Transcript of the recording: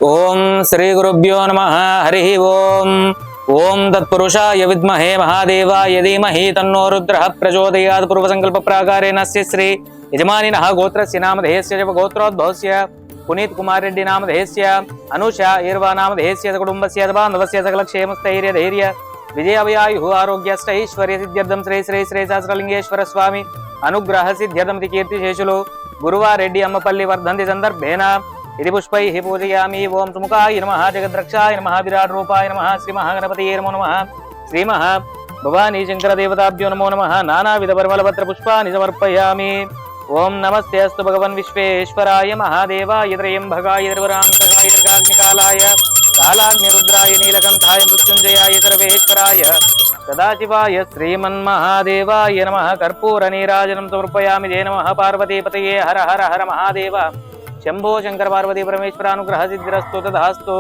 ओम श्री गुरुभ्यो नमः हरि ओम तत्पुरुषाय विद्महे महादेवाय धीमहि तन्नो रुद्रः प्रचोदयात्। पूर्वसंकल्प प्राकारेण श्री यजमानिनः गोत्रस्य नामधेयस्य च गोत्रोद्भवस्य पुनीत कुमार रेड्डी नामधेयस्य अनुषा ईर्वा नामधेयस्य कुटुंबस्य बान्धवस्य सकलक्षेमस्थैर्य धैर्य विजय अभयायुः आरोग्यष्टैश्वर्य सिद्ध्यर्थं श्री श्री श्री सहस्रलिंगेश्वर स्वामी अनुग्रह सिद्ध्यर्थं कीर्तिशेषुलु गुरुवार रेड्डी अम्मपल्ली वर्धन्ति संदर्भेन इति पुष्पैः पूजयामि। ओम सुमुखाय नमः, जगद्रक्षाय नमः, विराट रूपाय नमः, श्री महागणपतये नमो नमः, श्री महा भवानी शंकर देवताभ्यो नमो नमः। नानाविध परिमलपत्र पुष्पाणि समर्पयामि। ओम नमस्ते अस्तु भगवन् विश्वेश्वराय महादेवाय त्र्यंबकाय त्रिपुरान्तकाय त्रिकाग्निकालाय कालाग्निरुद्राय नीलकंठाय मृत्युंजयाय सर्वेश्वराय सदाशिवाय श्रीमन्महादेवाय नमः। कर्पूर नीराजनं समर्पयामि। जय नमः पार्वतीपतये। हर हर हर महादेव। शंभो शंकर पार्वती परमेश्वरानुग्रह सिद्धिरस्तु तथास्तु।